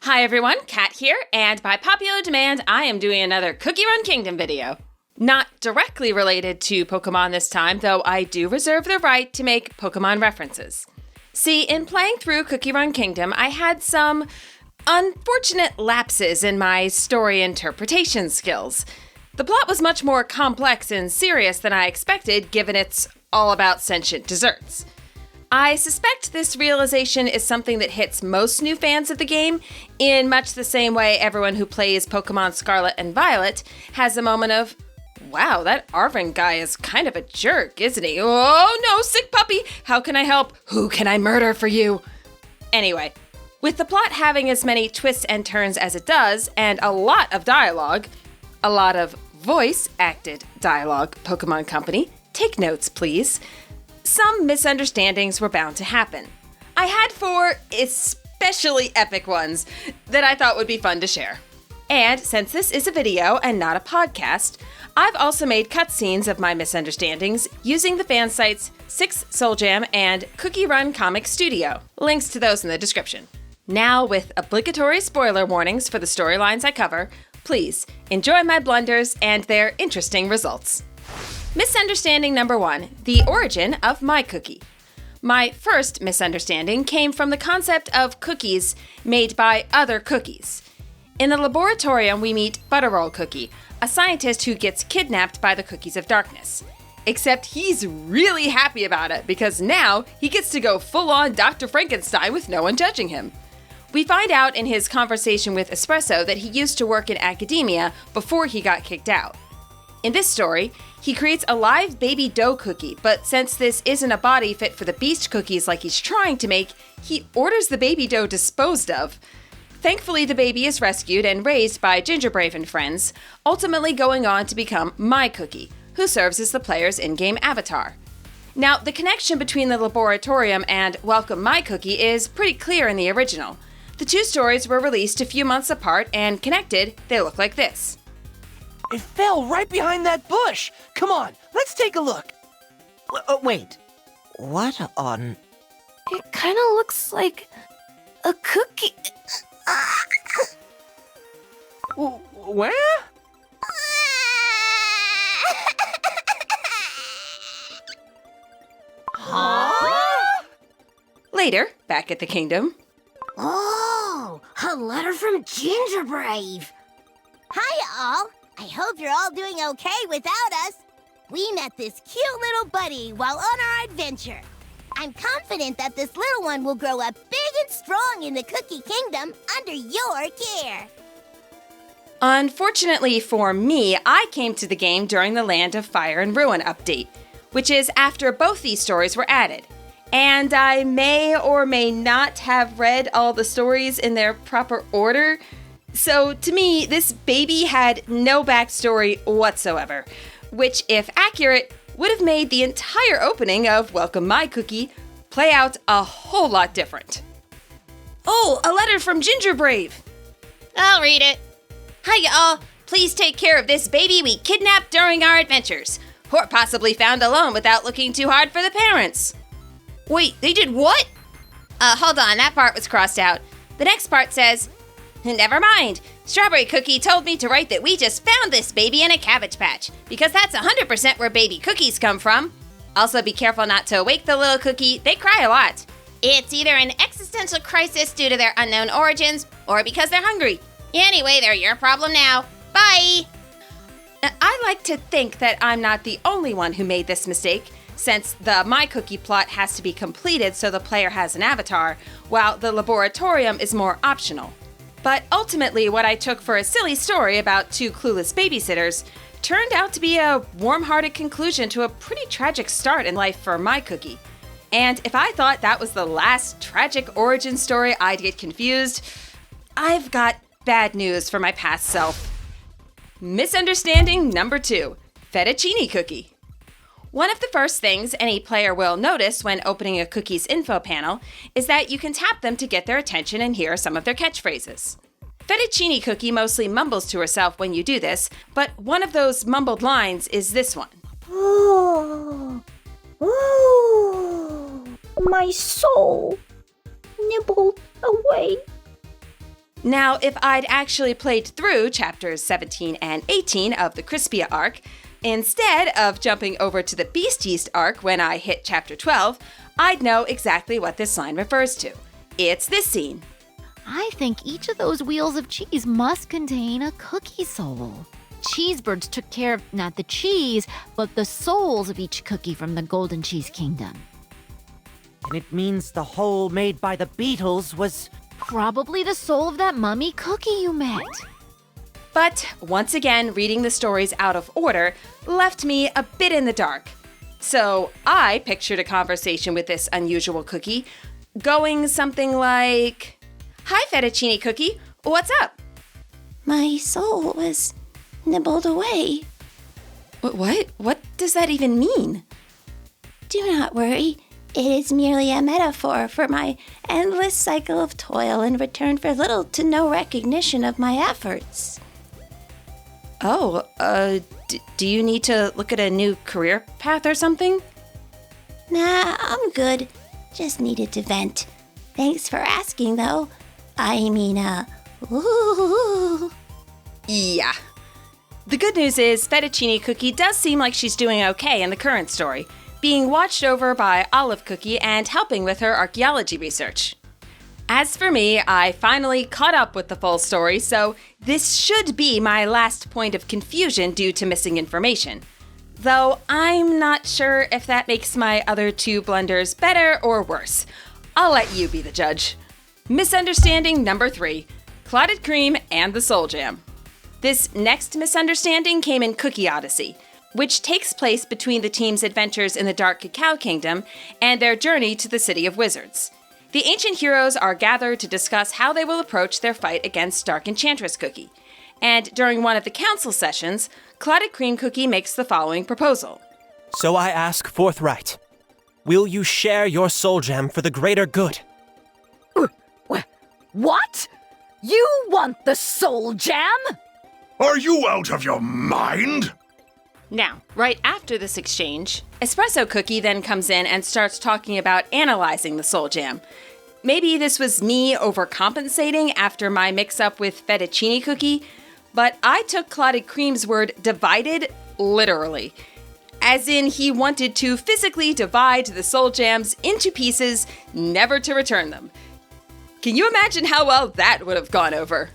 Hi everyone, Kat here, and by popular demand, I am doing another Cookie Run Kingdom video. Not directly related to Pokemon this time, though I do reserve the right to make Pokemon references. See, in playing through Cookie Run Kingdom, I had some unfortunate lapses in my story interpretation skills. The plot was much more complex and serious than I expected, given it's all about sentient desserts. I suspect this realization is something that hits most new fans of the game, in much the same way everyone who plays Pokemon Scarlet and Violet has a moment of, wow, that Arvin guy is kind of a jerk, isn't he? Oh no, sick puppy! How can I help? Who can I murder for you? Anyway, with the plot having as many twists and turns as it does, and a lot of dialogue, a lot of voice-acted dialogue, Pokemon Company, take notes please, some misunderstandings were bound to happen. I had 4 especially epic ones that I thought would be fun to share. And since this is a video and not a podcast, I've also made cutscenes of my misunderstandings using the fan sites 6 Soul Jam and Cookie Run Comic Studio. Links to those in the description. Now, with obligatory spoiler warnings for the storylines I cover, please enjoy my blunders and their interesting results. Misunderstanding number 1, the origin of MyCookie. My first misunderstanding came from the concept of cookies made by other cookies. In the laboratorium, we meet Butterroll Cookie, a scientist who gets kidnapped by the Cookies of Darkness. Except he's really happy about it because now he gets to go full-on Dr. Frankenstein with no one judging him. We find out in his conversation with Espresso that he used to work in academia before he got kicked out. In this story, he creates a live baby dough cookie, but since this isn't a body fit for the beast cookies like he's trying to make, he orders the baby dough disposed of. Thankfully, the baby is rescued and raised by Gingerbrave and friends, ultimately going on to become MyCookie, who serves as the player's in-game avatar. Now, the connection between the laboratorium and Welcome MyCookie is pretty clear in the original. The 2 stories were released a few months apart, and connected, they look like this. It fell right behind that bush! Come on, let's take a look! Wait, what on... It kind of looks like a cookie. Where? Huh? Later, back at the kingdom. Oh, a letter from Gingerbrave. Hi, all. I hope you're all doing okay without us. We met this cute little buddy while on our adventure. I'm confident that this little one will grow up big and strong in the Cookie Kingdom under your care. Unfortunately for me, I came to the game during the Land of Fire and Ruin update, which is after both these stories were added. And I may or may not have read all the stories in their proper order. So to me, this baby had no backstory whatsoever, which, if accurate, would have made the entire opening of Welcome MyCookie play out a whole lot different. Oh, a letter from Gingerbrave! I'll read it. Hi, y'all. Please take care of this baby we kidnapped during our adventures, or possibly found alone without looking too hard for the parents. Wait, they did what? Hold on, that part was crossed out. The next part says, never mind. Strawberry Cookie told me to write that we just found this baby in a cabbage patch, because that's 100% where baby cookies come from. Also, be careful not to wake the little cookie. They cry a lot. It's either an existential crisis due to their unknown origins, or because they're hungry. Anyway, they're your problem now. Bye! I like to think that I'm not the only one who made this mistake, since the MyCookie plot has to be completed so the player has an avatar, while the laboratorium is more optional. But ultimately, what I took for a silly story about 2 clueless babysitters turned out to be a warm-hearted conclusion to a pretty tragic start in life for MyCookie. And if I thought that was the last tragic origin story, I'd get confused. I've got bad news for my past self. Misunderstanding number 2, Fettuccine Cookie. One of the first things any player will notice when opening a cookie's info panel is that you can tap them to get their attention and hear some of their catchphrases. Fettuccine Cookie mostly mumbles to herself when you do this, but one of those mumbled lines is this one. Oh, oh, my soul nibbled away. Now, if I'd actually played through chapters 17 and 18 of the Crispia arc, instead of jumping over to the Beast Yeast arc when I hit chapter 12, I'd know exactly what this line refers to. It's this scene. I think each of those wheels of cheese must contain a cookie soul. Cheesebirds took care of not the cheese, but the souls of each cookie from the Golden Cheese Kingdom. And it means the hole made by the beetles was... Probably the soul of that mummy cookie you met. But once again, reading the stories out of order left me a bit in the dark. So I pictured a conversation with this unusual cookie going something like, "Hi, Fettuccine Cookie, what's up?" My soul was nibbled away. What? What does that even mean? Do not worry. It is merely a metaphor for my endless cycle of toil in return for little to no recognition of my efforts. Oh, do you need to look at a new career path or something? Nah, I'm good. Just needed to vent. Thanks for asking, though. I mean, ooh. Yeah. The good news is Fettuccine Cookie does seem like she's doing okay in the current story, being watched over by Olive Cookie and helping with her archaeology research. As for me, I finally caught up with the full story, so this should be my last point of confusion due to missing information. Though I'm not sure if that makes my other two blunders better or worse. I'll let you be the judge. Misunderstanding number 3, Clotted Cream and the Soul Jam. This next misunderstanding came in Cookie Odyssey, which takes place between the team's adventures in the Dark Cacao Kingdom and their journey to the City of Wizards. The ancient heroes are gathered to discuss how they will approach their fight against Dark Enchantress Cookie. And during one of the council sessions, Clotted Cream Cookie makes the following proposal. So I ask forthright, will you share your soul gem for the greater good? What? You want the soul jam? Are you out of your mind? Now, right after this exchange, Espresso Cookie then comes in and starts talking about analyzing the Soul Jam. Maybe this was me overcompensating after my mix-up with Fettuccine Cookie, but I took Clotted Cream's word divided literally. As in, he wanted to physically divide the Soul Jams into pieces, never to return them. Can you imagine how well that would have gone over?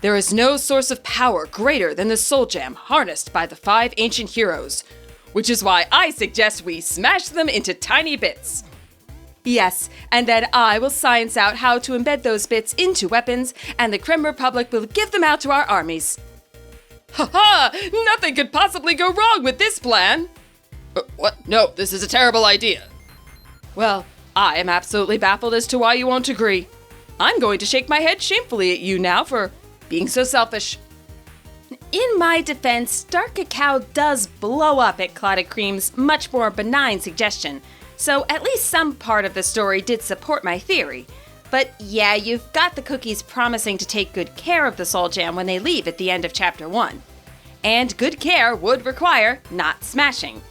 There is no source of power greater than the Soul Jam harnessed by the 5 ancient heroes, which is why I suggest we smash them into tiny bits. Yes, and then I will science out how to embed those bits into weapons, and the Creme Republic will give them out to our armies. Ha! Nothing could possibly go wrong with this plan! What? No, this is a terrible idea. Well, I am absolutely baffled as to why you won't agree. I'm going to shake my head shamefully at you now for being so selfish. In my defense, Dark Cacao does blow up at Clotted Cream's much more benign suggestion, so at least some part of the story did support my theory. But yeah, you've got the cookies promising to take good care of the Soul Jam when they leave at the end of Chapter 1. And good care would require not smashing.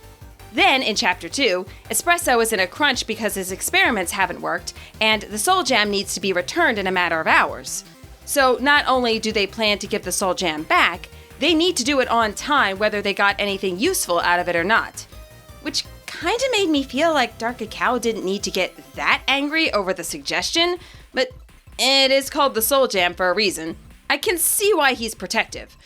Then, in Chapter 2, Espresso is in a crunch because his experiments haven't worked, and the Soul Jam needs to be returned in a matter of hours. So not only do they plan to give the Soul Jam back, they need to do it on time whether they got anything useful out of it or not. Which kinda made me feel like Dark Cacao didn't need to get that angry over the suggestion, but it is called the Soul Jam for a reason. I can see why he's protective.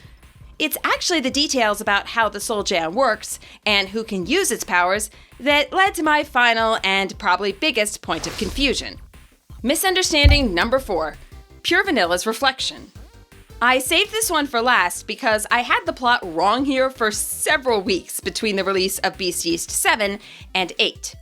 It's actually the details about how the Soul Jam works and who can use its powers that led to my final and probably biggest point of confusion. Misunderstanding number 4. Pure Vanilla's reflection. I saved this one for last because I had the plot wrong here for several weeks between the release of Beast Yeast 7 and 8.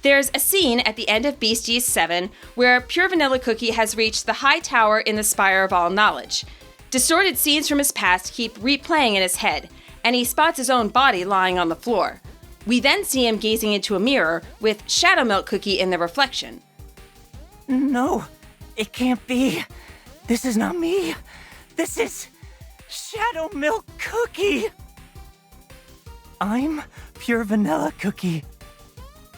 There's a scene at the end of Beast Yeast 7 where Pure Vanilla Cookie has reached the high tower in the Spire of All Knowledge. Distorted scenes from his past keep replaying in his head, and he spots his own body lying on the floor. We then see him gazing into a mirror with Shadow Milk Cookie in the reflection. No, it can't be. This is not me. This is Shadow Milk Cookie. I'm Pure Vanilla Cookie.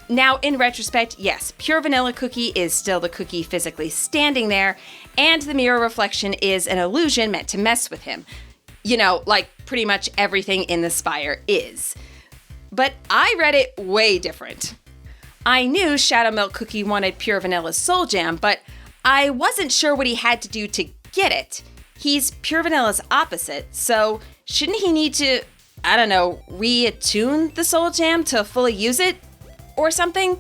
Now, in retrospect, yes, Pure Vanilla Cookie is still the cookie physically standing there, and the mirror reflection is an illusion meant to mess with him. You know, like pretty much everything in the spire is. But I read it way different. I knew Shadow Milk Cookie wanted Pure Vanilla Soul Jam, but I wasn't sure what he had to do to get it. He's Pure Vanilla's opposite, so shouldn't he need to, I don't know, reattune the Soul Jam to fully use it? Or something?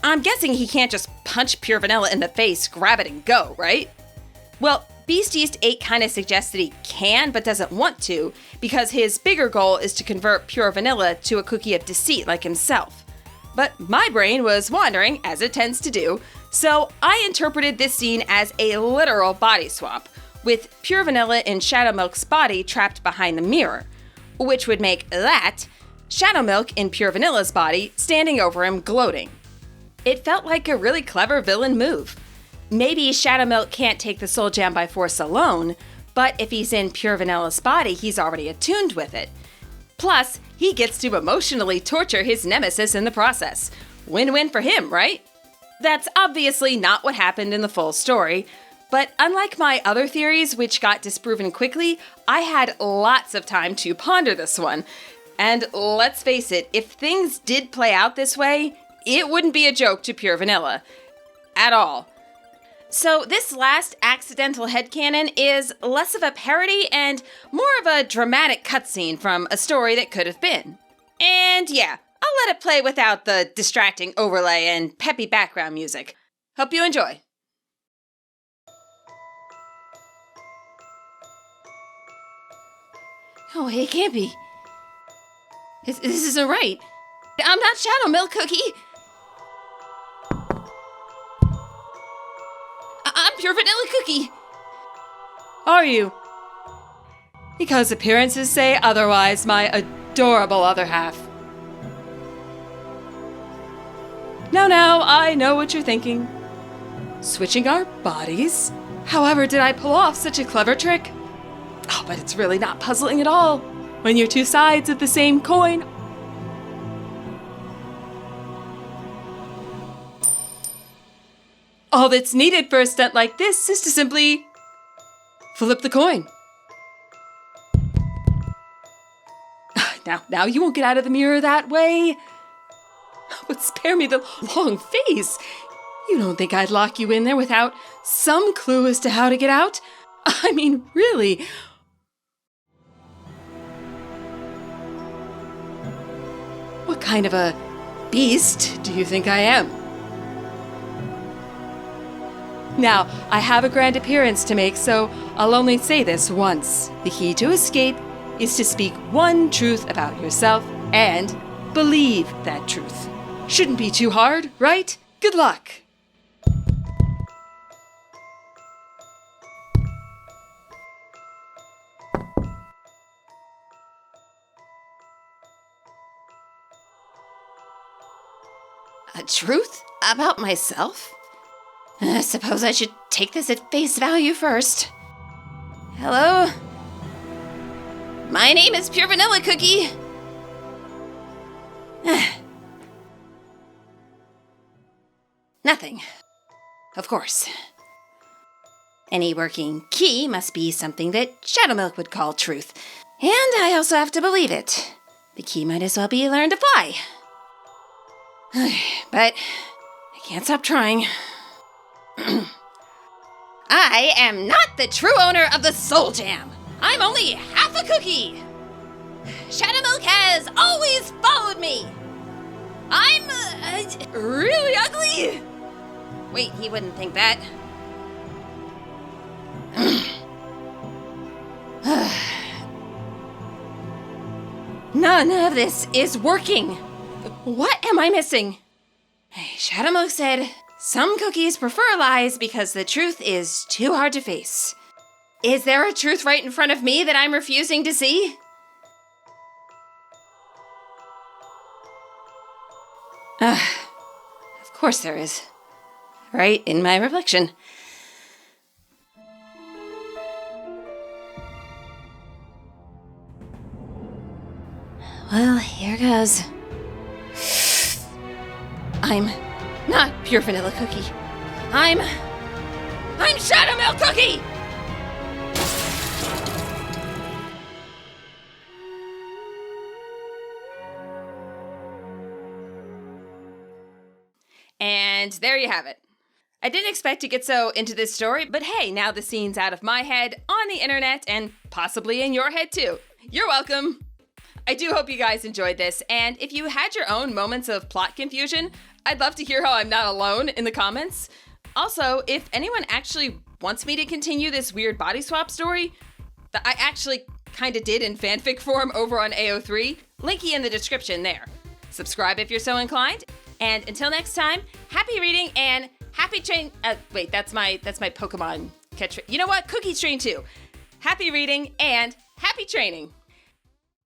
I'm guessing he can't just punch Pure Vanilla in the face, grab it, and go, right? Well, Beast Yeast 8 kind of suggests that he can, but doesn't want to, because his bigger goal is to convert Pure Vanilla to a cookie of deceit like himself. But my brain was wandering, as it tends to do, so I interpreted this scene as a literal body swap, with Pure Vanilla in Shadow Milk's body trapped behind the mirror, which would make that Shadow Milk in Pure Vanilla's body standing over him gloating. It felt like a really clever villain move. Maybe Shadow Milk can't take the Soul Jam by force alone, but if he's in Pure Vanilla's body, he's already attuned with it. Plus, he gets to emotionally torture his nemesis in the process. Win-win for him, right? That's obviously not what happened in the full story, but unlike my other theories, which got disproven quickly, I had lots of time to ponder this one. And let's face it, if things did play out this way, it wouldn't be a joke to Pure Vanilla. At all. So this last accidental headcanon is less of a parody and more of a dramatic cutscene from a story that could have been. And yeah, I'll let it play without the distracting overlay and peppy background music. Hope you enjoy. Oh, it can't be. This isn't right. I'm not Shadow Milk Cookie. I'm Pure Vanilla Cookie. Are you? Because appearances say otherwise, my adorable other half. No, I know what you're thinking. Switching our bodies? However, did I pull off such a clever trick? Oh, but it's really not puzzling at all. When you're two sides of the same coin. All that's needed for a stunt like this is to simply flip the coin. Now you won't get out of the mirror that way. But spare me the long face. You don't think I'd lock you in there without some clue as to how to get out? I mean, really. What kind of a beast do you think I am? Now, I have a grand appearance to make, so I'll only say this once. The key to escape is to speak one truth about yourself and believe that truth. Shouldn't be too hard, right? Good luck! A truth about myself? I suppose I should take this at face value first. Hello? My name is Pure Vanilla Cookie. Nothing. Of course. Any working key must be something that Shadow Milk would call truth. And I also have to believe it. The key might as well be learn to fly. But I can't stop trying. I am not the true owner of the Soul Jam. I'm only half a cookie. Shadow Milk has always followed me. I'm really ugly. Wait, he wouldn't think that. None of this is working. What am I missing? Shadow Milk said, some cookies prefer lies because the truth is too hard to face. Is there a truth right in front of me that I'm refusing to see? Of course there is. Right in my reflection. Well, here goes. I'm not Pure Vanilla Cookie. I'm I'm Shadow Milk Cookie! And there you have it. I didn't expect to get so into this story, but hey, now the scene's out of my head, on the internet, and possibly in your head too. You're welcome. I do hope you guys enjoyed this, and if you had your own moments of plot confusion, I'd love to hear how I'm not alone in the comments. Also, if anyone actually wants me to continue this weird body swap story that I actually kind of did in fanfic form over on AO3, linky in the description there. Subscribe if you're so inclined, and until next time, happy reading and happy train. Wait, that's my Pokemon catchphrase. You know what? Cookie train too. Happy reading and happy training.